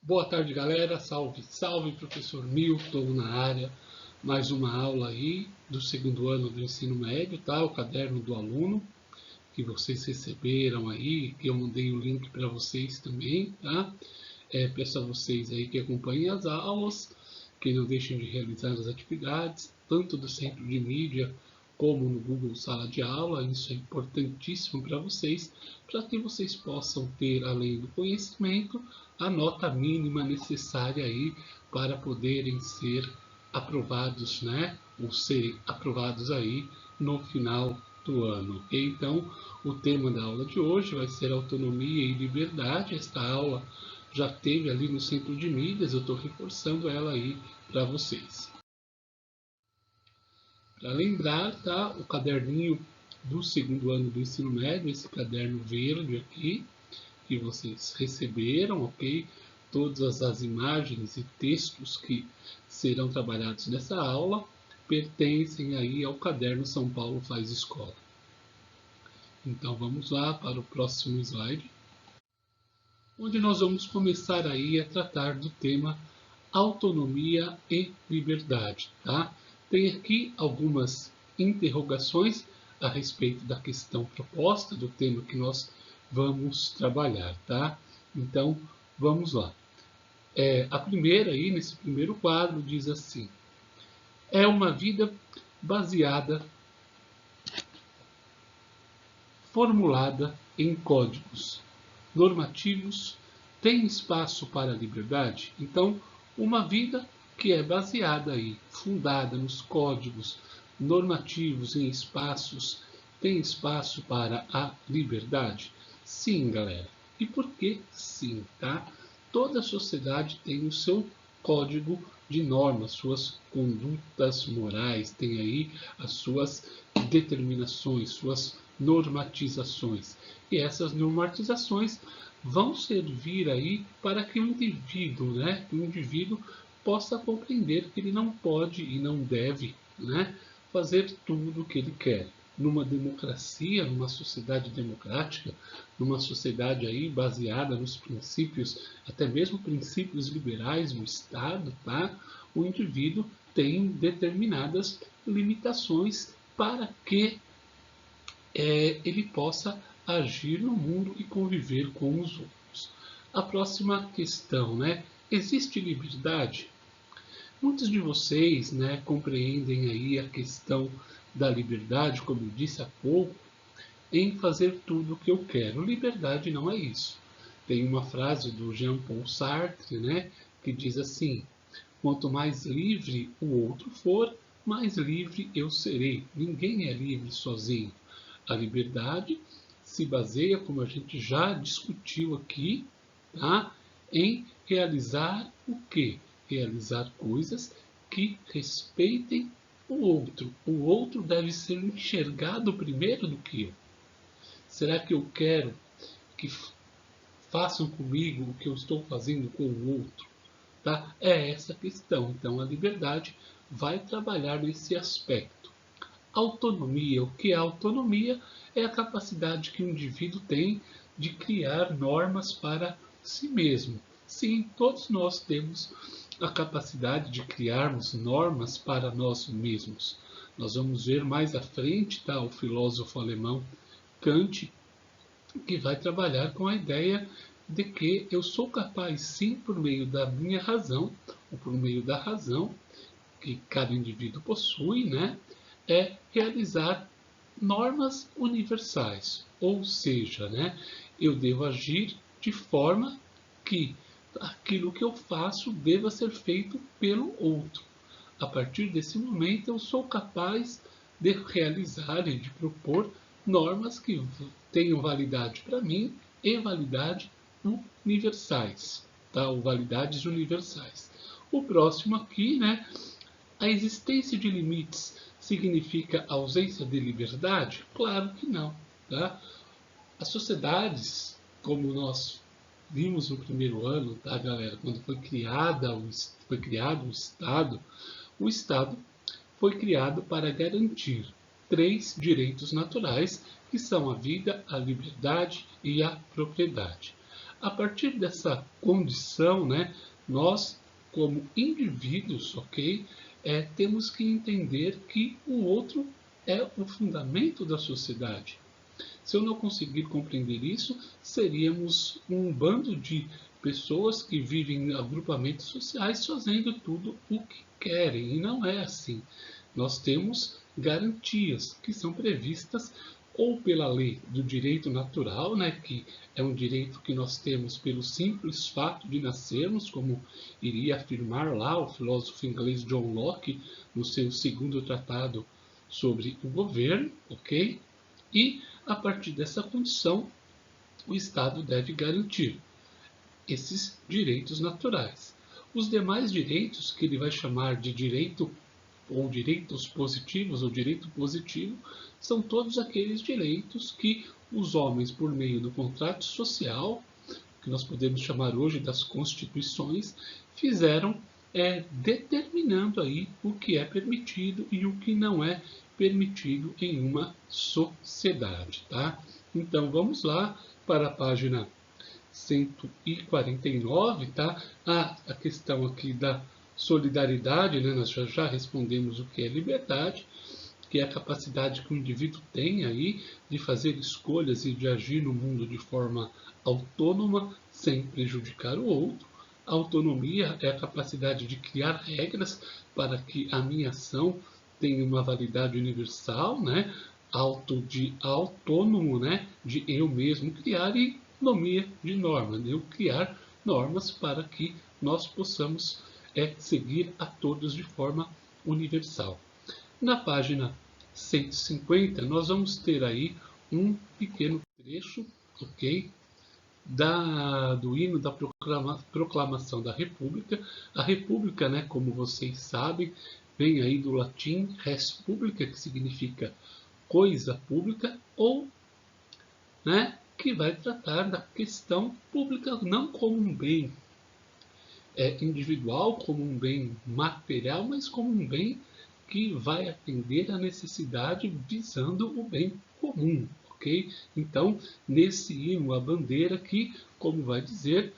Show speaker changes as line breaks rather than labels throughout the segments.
Boa tarde, galera. Salve, salve, professor Milton na área. Mais uma aula aí do segundo ano do ensino médio, tá? O caderno do aluno que vocês receberam aí, que eu mandei o link para vocês também, tá? Peço a vocês aí que acompanhem as aulas, que não deixem de realizar as atividades, tanto do Centro de Mídia como no Google Sala de Aula. Isso é importantíssimo para que vocês possam ter, além do conhecimento, a nota mínima necessária aí para poderem ser aprovados, né? Ou serem aprovados aí no final do ano. Ok? Então, o tema da aula de hoje vai ser autonomia e liberdade. Esta aula já teve ali no Centro de Mídias, eu estou reforçando ela aí para vocês. Para lembrar, tá? O caderninho do segundo ano do ensino médio, esse caderno verde aqui, que vocês receberam, ok? Todas as imagens e textos que serão trabalhados nessa aula pertencem aí ao caderno São Paulo Faz Escola. Então vamos lá para o próximo slide, onde nós vamos começar aí a tratar do tema autonomia e liberdade, tá? Tem aqui algumas interrogações a respeito da questão proposta, do tema que nós vamos trabalhar, tá? Então, vamos lá. A primeira aí, nesse primeiro quadro, diz assim: é uma vida baseada, formulada em códigos normativos, tem espaço para a liberdade? Então, uma vida que é baseada aí, fundada nos códigos normativos, em espaços, tem espaço para a liberdade? Sim, galera. E por que sim, tá? Toda sociedade tem o seu código de normas, suas condutas morais, tem aí as suas determinações, suas normatizações. E essas normatizações vão servir aí para que o indivíduo, né, possa compreender que ele não pode e não deve, né, fazer tudo o que ele quer. Numa democracia, numa sociedade democrática, numa sociedade aí baseada nos princípios, até mesmo princípios liberais do Estado, tá? O indivíduo tem determinadas limitações para que ele possa agir no mundo e conviver com os outros. A próxima questão, né? Existe liberdade? Muitos de vocês, né, compreendem aí a questão da liberdade, como eu disse há pouco, em fazer tudo o que eu quero. Liberdade não é isso. Tem uma frase do Jean-Paul Sartre, né, que diz assim: quanto mais livre o outro for, mais livre eu serei. Ninguém é livre sozinho. A liberdade se baseia, como a gente já discutiu aqui, tá? Em realizar o quê? Realizar coisas que respeitem o outro. O outro deve ser enxergado primeiro do que eu. Será que eu quero que façam comigo o que eu estou fazendo com o outro? Tá? É essa a questão. Então a liberdade vai trabalhar nesse aspecto. Autonomia. O que é autonomia? É a capacidade que o indivíduo tem de criar normas para si mesmo. Sim, todos nós temos a capacidade de criarmos normas para nós mesmos. Nós vamos ver mais à frente, tá, o filósofo alemão Kant, que vai trabalhar com a ideia de que eu sou capaz, sim, por meio da minha razão, ou por meio da razão que cada indivíduo possui, né, realizar normas universais. Ou seja, né, eu devo agir de forma que aquilo que eu faço deva ser feito pelo outro. A partir desse momento, eu sou capaz de realizar e de propor normas que tenham validade para mim e validade universais, tá? Ou validades universais. O próximo aqui, né? A existência de limites significa ausência de liberdade? Claro que não, tá? As sociedades, como nós vimos no primeiro ano, tá, galera? Quando foi criado o Estado foi criado para garantir três direitos naturais, que são a vida, a liberdade e a propriedade. a partir dessa condição, né, nós, como indivíduos, ok, temos que entender que o outro é o fundamento da sociedade. Se eu não conseguir compreender isso, seríamos um bando de pessoas que vivem em agrupamentos sociais fazendo tudo o que querem. E não é assim. Nós temos garantias que são previstas ou pela lei do direito natural, né, que é um direito que nós temos pelo simples fato de nascermos, como iria afirmar lá o filósofo inglês John Locke no seu segundo tratado sobre o governo, ok? E, a partir dessa condição, o Estado deve garantir esses direitos naturais. Os demais direitos, que ele vai chamar de direito ou direitos positivos ou direito positivo, são todos aqueles direitos que os homens, por meio do contrato social, que nós podemos chamar hoje das constituições, fizeram determinando aí o que é permitido e o que não é permitido em uma sociedade, tá? Então vamos lá para a página 149, tá? A questão aqui da solidariedade, né? Nós já respondemos o que é liberdade, que é a capacidade que o indivíduo tem aí de fazer escolhas e de agir no mundo de forma autônoma, sem prejudicar o outro. A autonomia é a capacidade de criar regras para que a minha ação tenha uma validade universal, né? Autônomo, né? De eu mesmo criar, e autonomia de norma, de eu criar normas para que nós possamos seguir a todos de forma universal. Na página 150, nós vamos ter aí um pequeno trecho, ok? Do hino da proclamação da República. A República, né, como vocês sabem, vem aí do latim res publica, que significa coisa pública, ou, né, que vai tratar da questão pública não como um bem individual, como um bem material, mas como um bem que vai atender à necessidade visando o bem comum, ok? Então, nesse hino, a bandeira que, como vai dizer,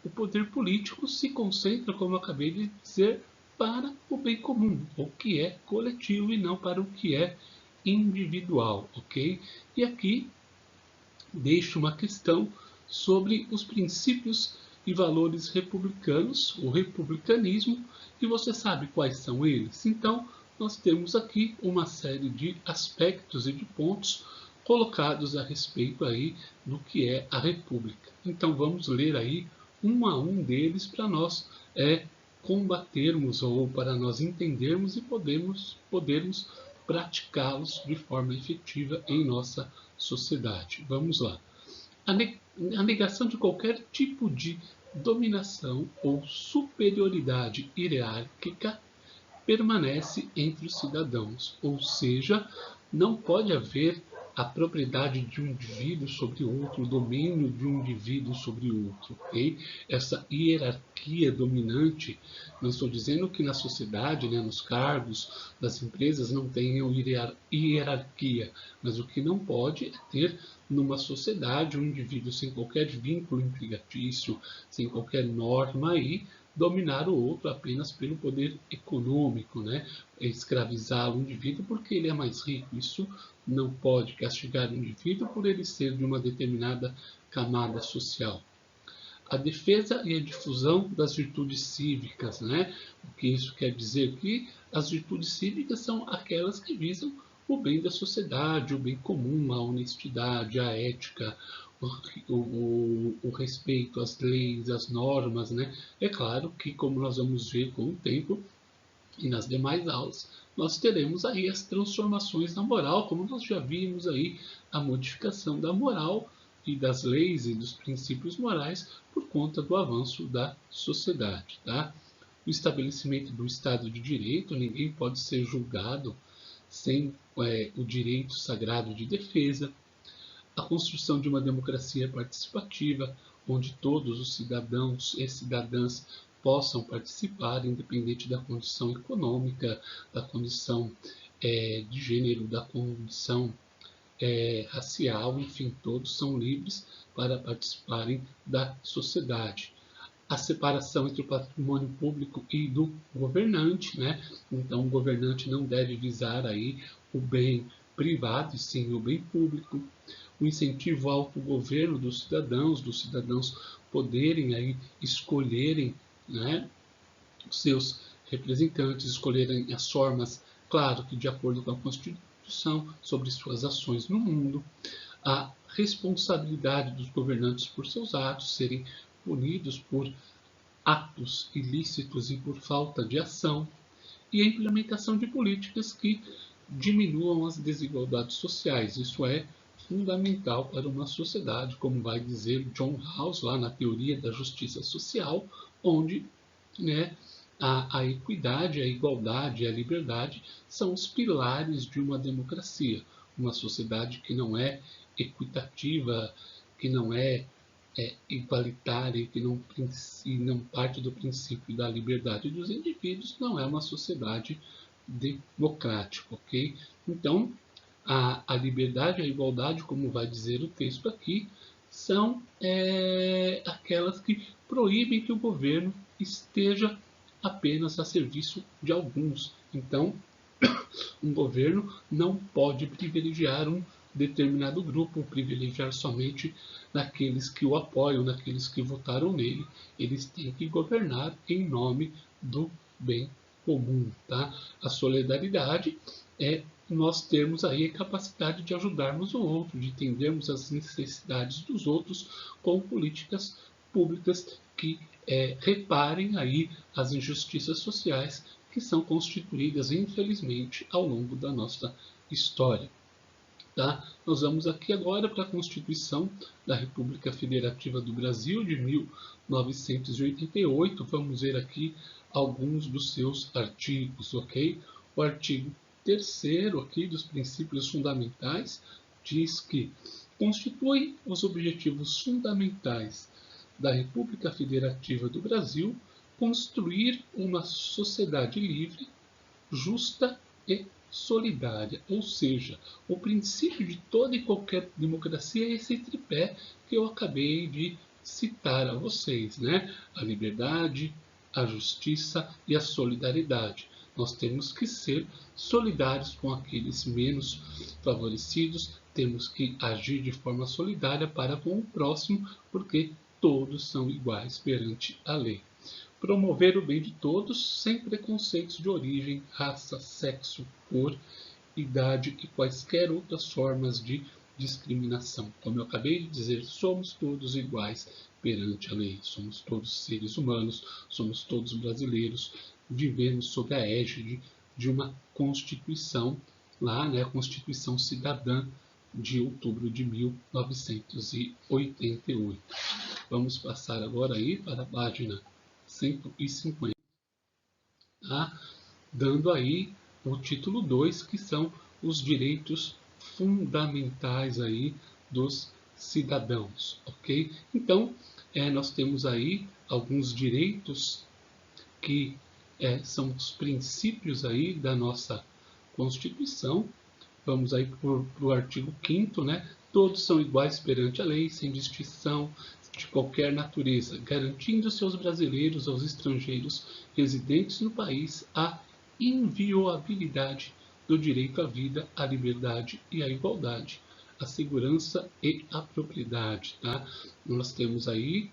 o poder político se concentra, como eu acabei de dizer, para o bem comum, o que é coletivo e não para o que é individual, ok? E aqui deixo uma questão sobre os princípios e valores republicanos, o republicanismo, e você sabe quais são eles. Então, nós temos aqui uma série de aspectos e de pontos colocados a respeito aí do que é a república. Então, vamos ler aí um a um deles para nós combatermos ou para nós entendermos e podermos praticá-los de forma efetiva em nossa sociedade. Vamos lá. A negação de qualquer tipo de dominação ou superioridade hierárquica permanece entre os cidadãos, ou seja, não pode haver a propriedade de um indivíduo sobre outro, o domínio de um indivíduo sobre outro, ok? Essa hierarquia dominante, não estou dizendo que na sociedade, né, nos cargos das empresas não tenham hierarquia, mas o que não pode é ter numa sociedade um indivíduo sem qualquer vínculo empregatício, sem qualquer norma aí, dominar o outro apenas pelo poder econômico, né? Escravizar o indivíduo porque ele é mais rico. Isso não pode castigar o indivíduo por ele ser de uma determinada camada social. A defesa e a difusão das virtudes cívicas, né? O que isso quer dizer? Que as virtudes cívicas são aquelas que visam o bem da sociedade, o bem comum, a honestidade, a ética, o respeito às leis, às normas, né? É claro que, como nós vamos ver com o tempo e nas demais aulas, nós teremos aí as transformações na moral, como nós já vimos aí a modificação da moral e das leis e dos princípios morais por conta do avanço da sociedade, tá? O estabelecimento do Estado de Direito, ninguém pode ser julgado sem o direito sagrado de defesa, a construção de uma democracia participativa, onde todos os cidadãos e cidadãs possam participar, independente da condição econômica, da condição de gênero, da condição racial, enfim, todos são livres para participarem da sociedade. A separação entre o patrimônio público e do governante, né? Então o governante não deve visar aí o bem privado e sim o bem público. O incentivo ao autogoverno dos cidadãos poderem aí escolherem, né, os seus representantes, escolherem as formas, claro que de acordo com a Constituição, sobre suas ações no mundo, a responsabilidade dos governantes por seus atos, serem punidos por atos ilícitos e por falta de ação, e a implementação de políticas que diminuam as desigualdades sociais. Isso é fundamental para uma sociedade, como vai dizer John Rawls lá na teoria da justiça social, onde, né, a equidade, a igualdade e a liberdade são os pilares de uma democracia. Uma sociedade que não é equitativa, que não é igualitária e que não parte do princípio da liberdade dos indivíduos, não é uma sociedade democrática, ok? Então, a liberdade e a igualdade, como vai dizer o texto aqui, são aquelas que proíbem que o governo esteja apenas a serviço de alguns. Então, um governo não pode privilegiar um determinado grupo, privilegiar somente naqueles que o apoiam, naqueles que votaram nele. Eles têm que governar em nome do bem comum, tá? A solidariedade é nós termos aí a capacidade de ajudarmos o outro, de entendermos as necessidades dos outros com políticas públicas que reparem aí as injustiças sociais que são constituídas, infelizmente, ao longo da nossa história. Tá? Nós vamos aqui agora para a Constituição da República Federativa do Brasil de 1988. Vamos ver aqui alguns dos seus artigos, ok? O artigo 3º aqui dos princípios fundamentais diz que constitui os objetivos fundamentais da República Federativa do Brasil construir uma sociedade livre, justa e solidária. Ou seja, o princípio de toda e qualquer democracia é esse tripé que eu acabei de citar a vocês, né? A liberdade, a justiça e a solidariedade. Nós temos que ser solidários com aqueles menos favorecidos, temos que agir de forma solidária para com o próximo, porque todos são iguais perante a lei. Promover o bem de todos sem preconceitos de origem, raça, sexo, cor, idade e quaisquer outras formas de discriminação. Como eu acabei de dizer, somos todos iguais perante a lei. Somos todos seres humanos, somos todos brasileiros, vivemos sob a égide de uma Constituição, lá, né, a Constituição Cidadã de outubro de 1988. Vamos passar agora aí para a página 150, tá? Dando aí o título 2, que são os direitos fundamentais aí dos cidadãos, ok? Então, nós temos aí alguns direitos que são os princípios aí da nossa Constituição. Vamos aí para o artigo 5º, né? Todos são iguais perante a lei, sem distinção de qualquer natureza, garantindo seus brasileiros aos estrangeiros residentes no país a inviolabilidade do direito à vida, à liberdade e à igualdade, à segurança e à propriedade. Tá? Nós temos aí,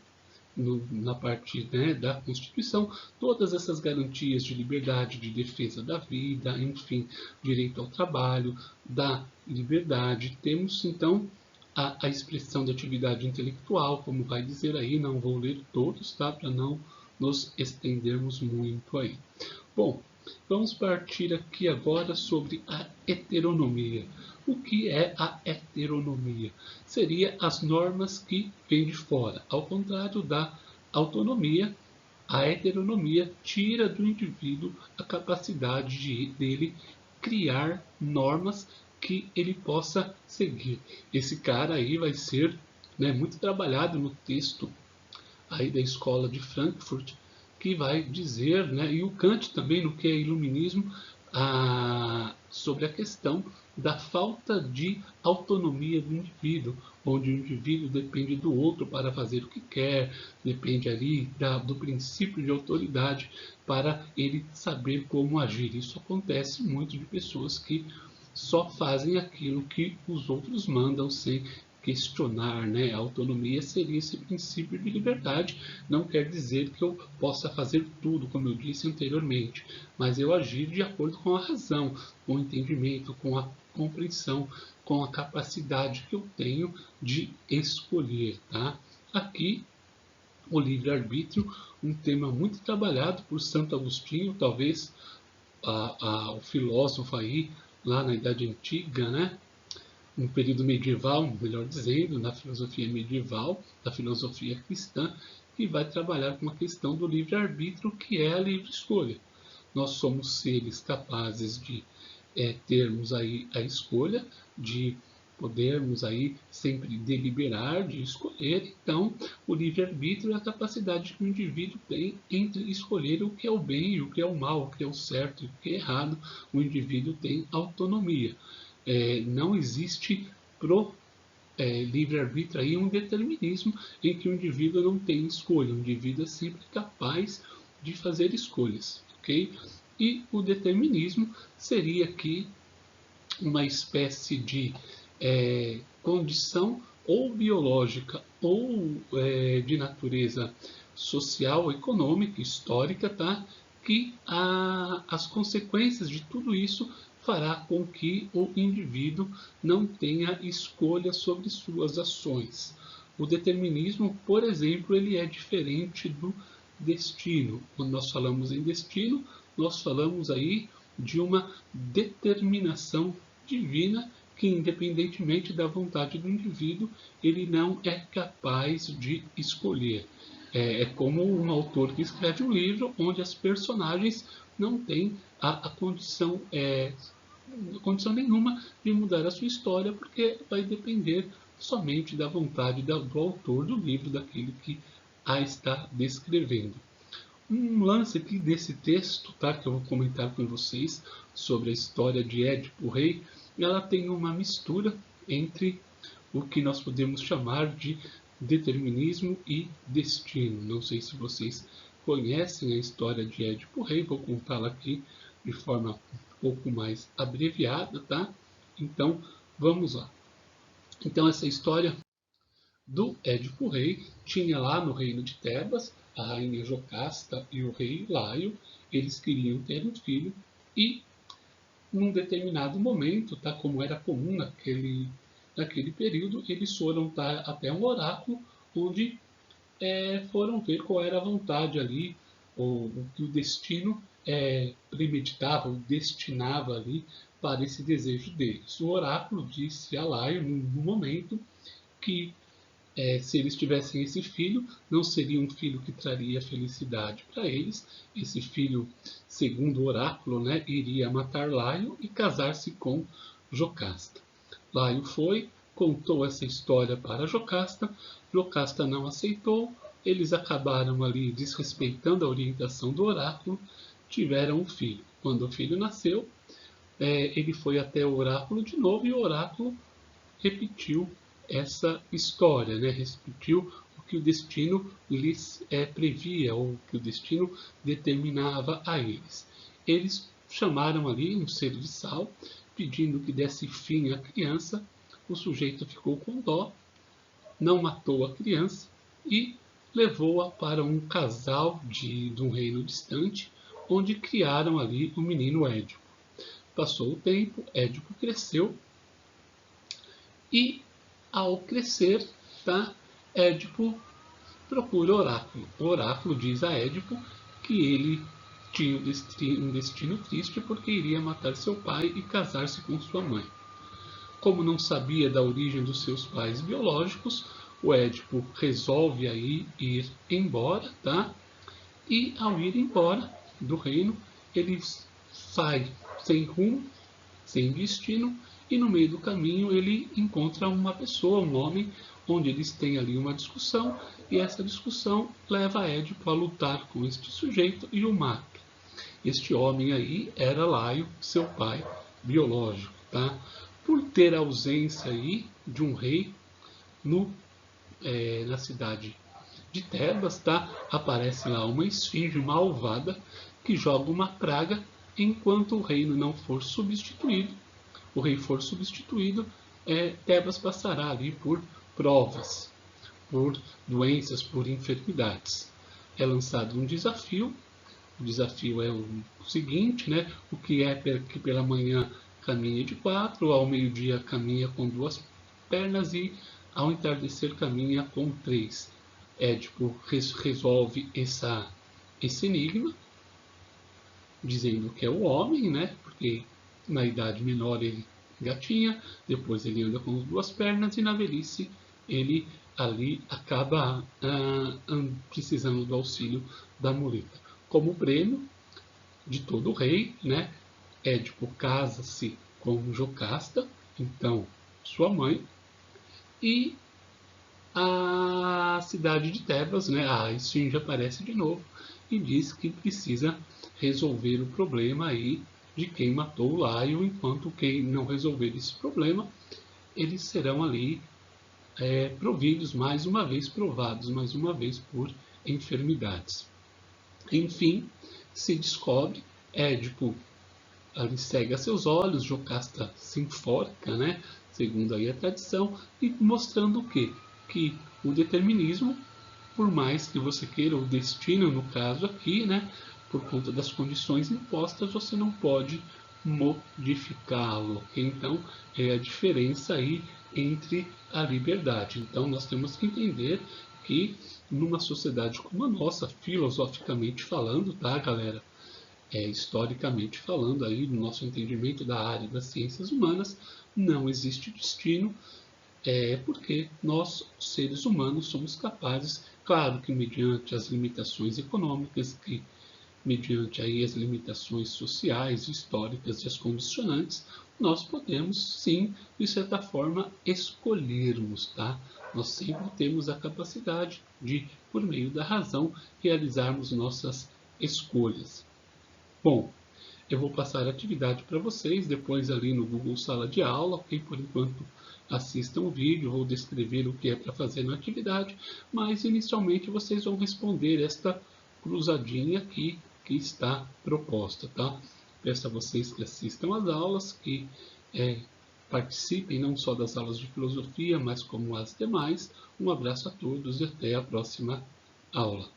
na parte, né, da Constituição, todas essas garantias de liberdade, de defesa da vida, enfim, direito ao trabalho, da liberdade. Temos, então, a expressão da atividade intelectual, como vai dizer aí, não vou ler todos, tá? Para não nos estendermos muito aí. Bom, vamos partir aqui agora sobre a heteronomia. O que é a heteronomia? Seria as normas que vêm de fora. Ao contrário da autonomia, a heteronomia tira do indivíduo a capacidade dele criar normas que ele possa seguir. Esse cara aí vai ser, né, muito trabalhado no texto aí da escola de Frankfurt, que vai dizer, né, e o Kant também no que é iluminismo, sobre a questão da falta de autonomia do indivíduo, onde o indivíduo depende do outro para fazer o que quer, depende ali do princípio de autoridade para ele saber como agir. Isso acontece muito de pessoas que só fazem aquilo que os outros mandam sem questionar, né? A autonomia seria esse princípio de liberdade. Não quer dizer que eu possa fazer tudo, como eu disse anteriormente, mas eu agir de acordo com a razão, com o entendimento, com a compreensão, com a capacidade que eu tenho de escolher, tá? Aqui, o livre-arbítrio, um tema muito trabalhado por Santo Agostinho, talvez o filósofo aí, lá na Idade Antiga, né? No período medieval, melhor dizendo, na filosofia medieval, da filosofia cristã, que vai trabalhar com a questão do livre-arbítrio, que é a livre escolha. Nós somos seres capazes de termos aí a escolha, de podermos aí sempre deliberar, de escolher. Então, o livre-arbítrio é a capacidade que o indivíduo tem entre escolher o que é o bem e o que é o mal, o que é o certo e o que é errado. O indivíduo tem autonomia. Não existe pro livre-arbítrio aí um determinismo em que o indivíduo não tem escolha. O indivíduo é sempre capaz de fazer escolhas, ok? E o determinismo seria aqui uma espécie de condição ou biológica ou de natureza social, econômica, histórica, tá? Que as consequências de tudo isso fará com que o indivíduo não tenha escolha sobre suas ações. O determinismo, por exemplo, ele é diferente do destino. Quando nós falamos em destino, nós falamos aí de uma determinação divina que, independentemente da vontade do indivíduo, ele não é capaz de escolher. É como um autor que escreve um livro onde as personagens não têm a condição nenhuma de mudar a sua história, porque vai depender somente da vontade do autor do livro, daquele que a está descrevendo. Um lance aqui desse texto, tá, que eu vou comentar com vocês sobre a história de Édipo Rei, ela tem uma mistura entre o que nós podemos chamar de determinismo e destino. Não sei se vocês conhecem a história de Édipo Rei, vou contá-la aqui de forma um pouco mais abreviada, tá? Então, vamos lá. Então, essa história do Édipo Rei tinha lá no reino de Tebas a rainha Jocasta e o rei Laio. Eles queriam ter um filho e, num determinado momento, tá, como era comum naquele período, eles foram até um oráculo onde foram ver qual era a vontade ali, ou o que o destino premeditava, ou destinava ali para esse desejo deles. O oráculo disse a Laio, no momento, que se eles tivessem esse filho, não seria um filho que traria felicidade para eles. Esse filho, segundo o oráculo, né, iria matar Laio e casar-se com Jocasta. Laio foi, contou essa história para Jocasta. Jocasta não aceitou. Eles acabaram ali desrespeitando a orientação do oráculo. Tiveram um filho. Quando o filho nasceu, ele foi até o oráculo de novo e o oráculo repetiu essa história, né? Repetiu o que o destino lhes previa, ou o que o destino determinava a eles. Eles chamaram ali um ser de sal, pedindo que desse fim à criança. O sujeito ficou com dó, não matou a criança e levou-a para um casal de um reino distante, onde criaram ali o menino Édipo. Passou o tempo, Édipo cresceu e, ao crescer, tá, Édipo procura o oráculo. O oráculo diz a Édipo que ele tinha um destino triste porque iria matar seu pai e casar-se com sua mãe. Como não sabia da origem dos seus pais biológicos, o Édipo resolve aí ir embora, tá? E ao ir embora do reino, ele sai sem rumo, sem destino, e no meio do caminho ele encontra uma pessoa, um homem, onde eles têm ali uma discussão, e essa discussão leva Édipo a lutar com este sujeito e o mata. Este homem aí era Laio, seu pai biológico, tá? Por ter ausência aí de um rei na cidade de Tebas, tá? Aparece lá uma esfinge malvada que joga uma praga enquanto o reino não for substituído. O rei for substituído, Tebas passará ali por provas, por doenças, por enfermidades. É lançado um desafio. O desafio é o seguinte, né? O que é que pela manhã caminha de 4, ao meio-dia caminha com 2 pernas e ao entardecer caminha com 3. Édipo resolve esse enigma, dizendo que é o homem, né? Porque na idade menor ele gatinha, depois ele anda com 2 pernas e na velhice ele ali acaba precisando do auxílio da muleta. Como prêmio de todo rei, né? Édipo casa-se com Jocasta, então sua mãe, e a cidade de Tebas, né? A esfinge aparece de novo e diz que precisa resolver o problema aí de quem matou o Laio, enquanto quem não resolver esse problema, eles serão ali providos mais uma vez, provados mais uma vez por enfermidades. Enfim, se descobre, Édipo ali cega seus olhos, Jocasta se enforca, né? Segundo aí a tradição, e mostrando o quê? Que o determinismo, por mais que você queira, o destino no caso aqui, né? Por conta das condições impostas, você não pode modificá-lo. Então, é a diferença aí entre a liberdade. Então, nós temos que entender que numa sociedade como a nossa, filosoficamente falando, tá, galera? Historicamente falando, aí, no nosso entendimento da área das ciências humanas, não existe destino, porque nós, seres humanos, somos capazes, claro que mediante as limitações econômicas, que mediante aí as limitações sociais, históricas e as condicionantes, nós podemos sim, de certa forma, escolhermos, tá? Nós sempre temos a capacidade de, por meio da razão, realizarmos nossas escolhas. Bom, eu vou passar a atividade para vocês, depois ali no Google Sala de Aula, ok? Por enquanto assistam o vídeo, vou descrever o que é para fazer na atividade, mas inicialmente vocês vão responder esta cruzadinha aqui que está proposta, tá? Peço a vocês que assistam às aulas, que participem não só das aulas de filosofia, mas como as demais. Um abraço a todos e até a próxima aula.